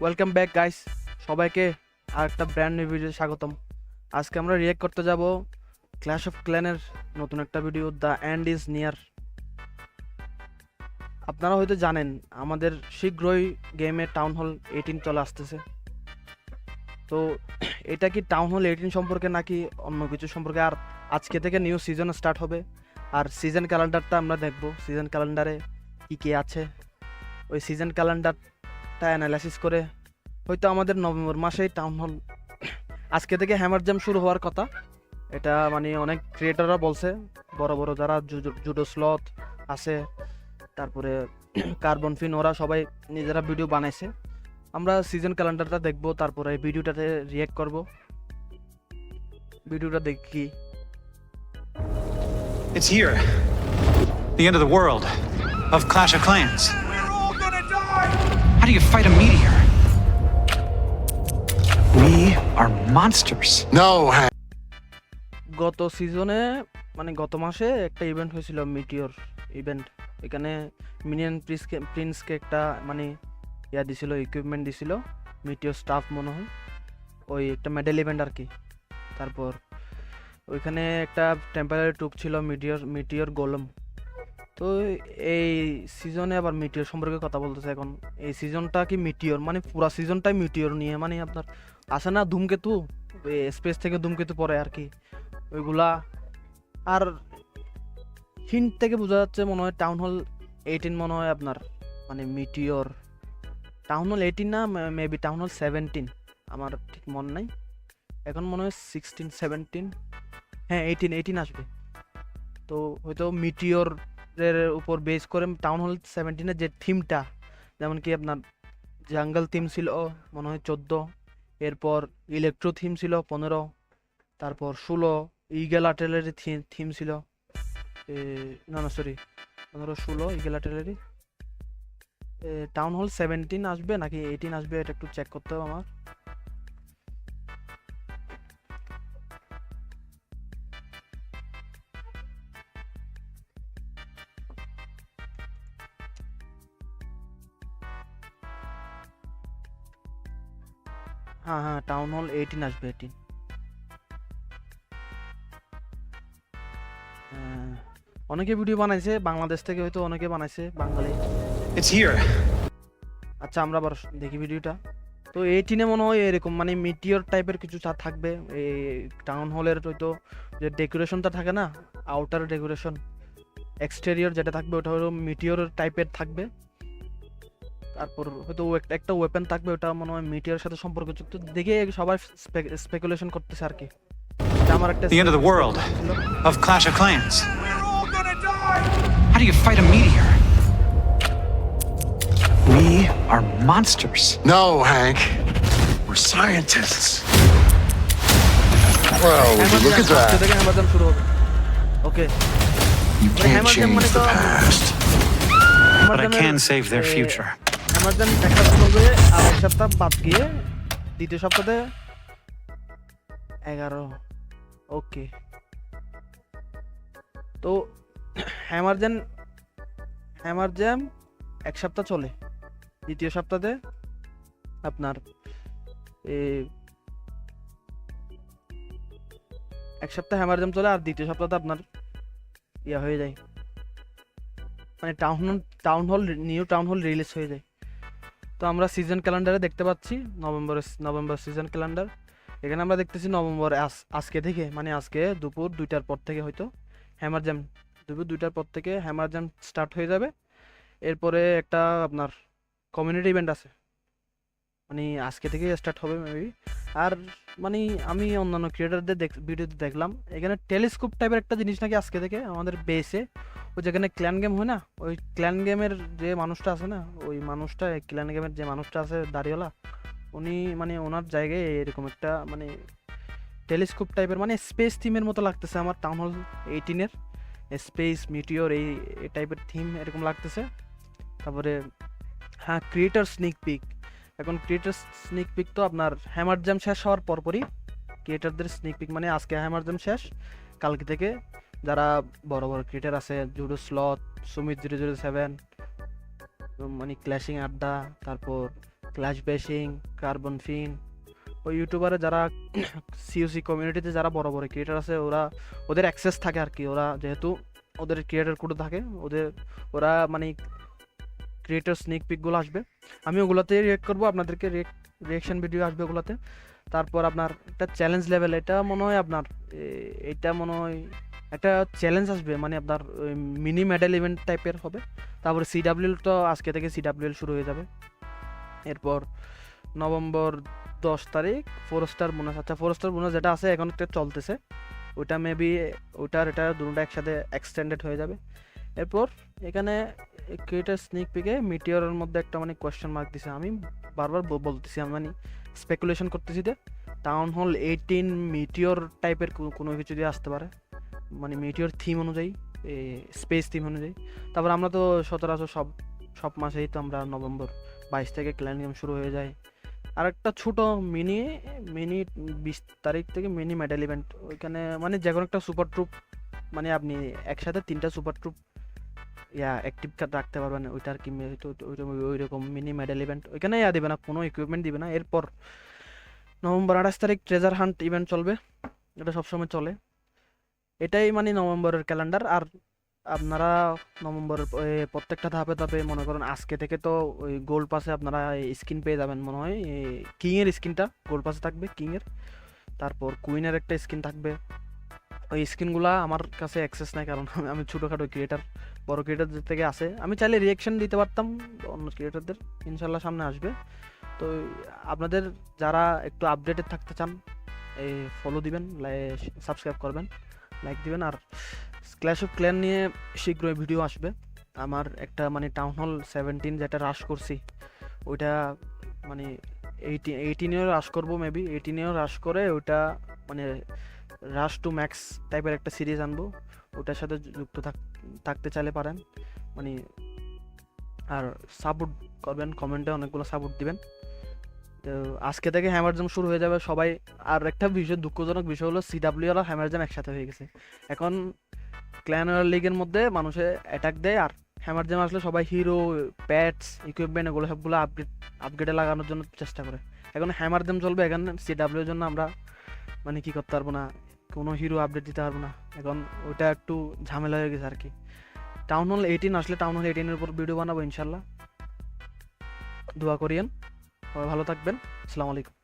Welcome back guys, সবাইকে আর একটা brand new video স্বাগতম। আজকে আমরা রিয়েক্ট করতে যাব ক্ল্যাশ অফ ক্ল্যানের নতুন একটা video, the end is near. আপনারা হয়তো জানেন আমাদের শীঘ্রই গেমে টাউন হল 18 চলে আসতেছে। তো এটা কি টাউন হল 18 সম্পর্কে নাকি অন্য কিছু সম্পর্কে? আর আজকে থেকে নিউ সিজন স্টার্ট হবে, আর সিজন ক্যালেন্ডারটা আমরা দেখব। সিজন ক্যালেন্ডারে কি কি আছে, ওই সিজন ক্যালেন্ডারটা অ্যানালাইসিস করে হয়তো আমাদের নভেম্বর মাসেই টাউন হল আজকে থেকে হ্যামার জ্যাম শুরু হওয়ার কথা। এটা মানে অনেক ক্রিয়েটররা বলছে, বড় বড় যারা জুডো স্লথ আছে, তারপরে কার্বন ফিন, ওরা সবাই নিজেরা ভিডিও বানাইছে। আমরা সিজন ক্যালেন্ডারটা দেখবো, তারপরে ভিডিওটাতে রিয়েক্ট করব। ভিডিওটা দেখি। It's here. The end of the world. Of Clash of Clans. We're all gonna die! How do you fight a meteor? We are monsters. No, Hank. গত সিজনে মানে গত মাসে একটা ইভেন্ট হয়েছিল, মিটিওর ইভেন্ট। এখানে মিনিয়ন প্রিন্সকে একটা মানে ইয়া দিছিল, ইকুইপমেন্ট দিছিল, মিটিওর স্টাফ মনে হয়, ওই একটা মেডেল ইভেন্ট আর কি। তারপর ওইখানে একটা টেম্পারারি টুক ছিল, মিটিওর গোলম। তো এই সিজনে আবার মিটিওর সম্পর্কে কথা বলতেছে। এখন এই সিজনটা কি মিটিওর, মানে পুরা সিজনটাই মিটিওর নিয়ে, মানে আপনার আসে না ধূমকেতু, স্পেস থেকে ধূমকেতু পড়ে আর কি, ওইগুলা। আর হিন্ট থেকে বোঝা যাচ্ছে মনে হয় টাউন হল 18 মনে হয় আপনার মানে মিটিওর। টাউন হল 18 না, মেবি টাউন হল 17, আমার ঠিক মনে নাই। এখন মনে হয় 16 17, হ্যাঁ 18 আসবে। তো হয়তো মিটিওর এর উপর বেস করে টাউন হল 17-এর যে থিমটা, যেমন কি আপনার জাঙ্গল থিম ছিল মনে হয় 14, এরপর ইলেকট্রো থিম ছিল 15, তারপর 16 ইগেল আর্টিলারি থিম ছিল, না না sorry 15 16 eagle artillery. Town hall 17 আসবে নাকি 18 আসবে, এটা একটু চেক করতে হবে আমার। হ্যাঁ হ্যাঁ, টাউন হল 18 আসবে, 18। অনেকে ভিডিও বানাইছে বাংলাদেশ থেকে, হয়তো অনেকে বানাইছে বাঙালি। It's here. আচ্ছা আমরা আবার দেখি ভিডিওটা। তো 18-এ মনে হয় এরকম মানে মিটিওর টাইপের কিছু থাকবে। এই টাউন হলের হয়তো যে ডেকোরেশনটা থাকে না, আউটার ডেকোরেশন, এক্সটেরিয়র যেটা থাকবে ওটা হলো মিটিওর টাইপের থাকবে। তারপর হয়তো একটা ওয়েপেন থাকবে, ওটা মনে হয় মিটিওর সাথে সম্পর্কযুক্ত। দেখে সবাই স্পেকুলেশন করতেছে আর কি। এটা আমার একটা The end of the world. ছিল। Of Clash of Clans. We're all gonna die! How do you fight a meteor? We are monsters. No, Hank. We're scientists. Well, would you look at আজকে that? থেকে hammer শুরু হবে। ওকে, You can't Hammer Jam change মানে the তো- past. But I can save their future. Amazon একটা সপ্তাহ করে আর এক সপ্তাহ বাদ গিয়ে দ্বিতীয় সপ্তাহে 11। ওকে, তো হ্যামার জ্যাম এক সপ্তাহ চলে, দ্বিতীয় সপ্তাহে আপনার এক সপ্তাহ হ্যামার জ্যাম চলে, আর দ্বিতীয় সপ্তাহে আপনার ইয়া হয়ে যায়, মানে নিউ টাউন হল রিলিজ হয়ে যায়। তো আমরা সিজন ক্যালেন্ডারে দেখতে পাচ্ছি নভেম্বর সিজন ক্যালেন্ডার। এখানে আমরা দেখতেছি নভেম্বর আজকে থেকে, মানে আজকে দুপুর 2টার পর থেকে হয়তো হ্যামার জ্যাম, দুপুর 2টার পর থেকে হ্যামার জ্যাম স্টার্ট হয়ে যাবে। এরপরে একটা আপনার কমিউনিটি ইভেন্ট আছে, মানে আজকে থেকে স্টার্ট হবে মেবি। আর মানে আমি অন্যান্য ক্রিয়েটারদের ভিডিওতে দেখলাম এখানে টেলিস্কোপ টাইপের একটা জিনিস নাকি আজকে থেকে আমাদের বেসে, ওই যেখানে ক্ল্যান গেম হয় না, ওই ক্ল্যান গেমের যে মানুষটা আছে না, ওই মানুষটা ক্ল্যান গেমের যে মানুষটা আছে দাড়িওয়ালা, উনি মানে ওনার জায়গায় এরকম একটা মানে টেলিস্কোপ টাইপের মানে স্পেস থিমের মতো লাগতেছে আমার টাউন হল 18-এর স্পেস মিটিওর এই টাইপের থিম এরকম লাগতেছে। তারপরে হ্যাঁ, ক্রিয়েটার স্নিক পিক। এখন ক্রিয়েটার স্নিক পিক তো আপনার হ্যামার জ্যাম শেষ হওয়ার পরপরই ক্রিয়েটারদের স্নিক পিক, মানে আজকে হ্যামার জ্যাম শেষ, কালকে থেকে যারা বড় বড় ক্রিয়েটার আছে, জুডো স্লথ, সুমিত 007, মানে ক্ল্যাশিং আড্ডা, তারপর ক্ল্যাশ বেশিং, কার্বন ফিন, ওই ইউটিউবারে যারা সিওসি কমিউনিটিতে যারা বড় বড় ক্রিয়েটার আছে ওদের অ্যাক্সেস থাকে আর কি, ওরা যেহেতু ওদের ক্রিয়েটার কোড থাকে ওরা মানে ক্রিয়েটার স্নিক পিকগুলো আসবে, আমি ওগুলোতে রিয়েক্ট করবো, আপনাদেরকে রিয়েকশন ভিডিও আসবে ওগুলোতে। তারপর আপনার একটা চ্যালেঞ্জ লেভেল, এটা মনে হয় আপনার এটা মনে হয় একটা চ্যালেঞ্জ আসবে, মানে আপনার মিনি মেডেল ইভেন্ট টাইপের হবে। তারপরে সিডাব্লিউএল তো আজকে থেকে সিডাব্লিউএল শুরু হয়ে যাবে। এরপর নভেম্বর 10 তারিখ 4 স্টার বোনাস। আচ্ছা 4 স্টার বোনাস যেটা আছে এখন একটা চলতেছে, ওইটা মেবি এটা দুটোটা একসাথে এক্সটেন্ডেড হয়ে যাবে। এরপর এখানে ক্রিয়েটার স্নিক পিকে মিটিওরের মধ্যে একটা মানে কোয়েশ্চেন মার্ক দিছে, আমি বারবার বলতেছি, আমি মানে স্পেকুলেশন করতেছি যে টাউন হল 18 মিটিওর টাইপের কোনো কিছু দিয়ে আসতে পারে, মানে মিটিওর থিম অনুযায়ী, স্পেস থিম অনুযায়ী। তারপর আমরা তো সচরাচর সব মাসেই তো আমরা নভেম্বর 22 থেকে ক্ল্যান গেম শুরু হয়ে যায়। আর একটা ছোট মিনি 20 তারিখ থেকে মিনি মেডেল ইভেন্ট, ওইখানে মানে যে কোনো একটা সুপার ট্রুপ, মানে আপনি একসাথে 3টা সুপার ট্রুপ অ্যাক্টিভ কার্ড রাখতে পারবেন, ওইটা আর কি ওই রকম মিনি মেডেল ইভেন্ট। ওইখানে দিবে না, কোনো ইকুইপমেন্ট দিবে না। এরপর নভেম্বর 28 তারিখ ট্রেজার হান্ট ইভেন্ট চলবে, এটা সবসময় চলে, এটাই মানে নভেম্বরের ক্যালেন্ডার। আর আপনারা নভেম্বরের প্রত্যেকটা ধাপে ধাপে মনে করেন আজকে থেকে তো ওই গোল্ড পাসে আপনারা স্কিন পেয়ে যাবেন, মনে হয় কিংয়ের স্কিনটা গোল্ড পাসে থাকবে, কিংয়ের। তারপর কুইনের একটা স্কিন থাকবে, ওই স্কিনগুলা আমার কাছে অ্যাক্সেস নাই, কারণ আমি ছোটোখাটো ক্রিয়েটার, বড় ক্রিয়েটারদের থেকে আসে, আমি চাইলে রিয়েকশন দিতে পারতাম অন্য ক্রিয়েটারদের, ইনশাল্লাহ সামনে আসবে। তো আপনাদের যারা একটু আপডেটেড থাকতে চান, এই ফলো দিবেন, সাবস্ক্রাইব করবেন, লাইক দিবেন। আর ক্ল্যাশ অফ ক্ল্যান নিয়ে শীঘ্রই ভিডিও আসবে, আমার একটা মানে টাউন হল 17 যেটা রাশ করছি, ওইটা মানে 18এও রাশ করবো, মেবি 18এও রাশ করে ওইটা মানে রাশ টু ম্যাক্স টাইপের একটা সিরিজ আনবো, ওটার সাথে যুক্ত থাকতে চাইলে পারেন মানে। আর সাপোর্ট করবেন, কমেন্টে অনেকগুলো সাপোর্ট দিবেন। তো আজকে থেকে হ্যামার জ্যাম শুরু হয়ে যাবে সবাই। আর একটা বিষয়, দুঃখজনক বিষয় হলো সিডাব্লিউ আর হ্যামার জ্যাম একসাথে হয়ে গেছে এখন। ক্ল্যান রয়্যাল লিগের মধ্যে মানুষে অ্যাটাক দেয়, আর হ্যামার জ্যাম আসলে সবাই হিরো, প্যাটস, ইকুইপমেন্ট এগুলো সবগুলো আপগ্রেডে লাগানোর জন্য চেষ্টা করে। এখন হ্যামার জ্যাম চলবে, এখন সিডাব্লিউর জন্য আমরা মানে কি করতে পারবো না, কোনো হিরো আপডেট দিতে পারবো না, এখন ওইটা একটু ঝামেলা হয়ে গেছে আর কি। টাউন হল 18 আসলে টাউন হল 18-এর উপর ভিডিও বানাবো ইনশাল্লাহ, দোয়া করিয়েন, সবাই ভালো থাকবেন, আসসালামু আলাইকুম।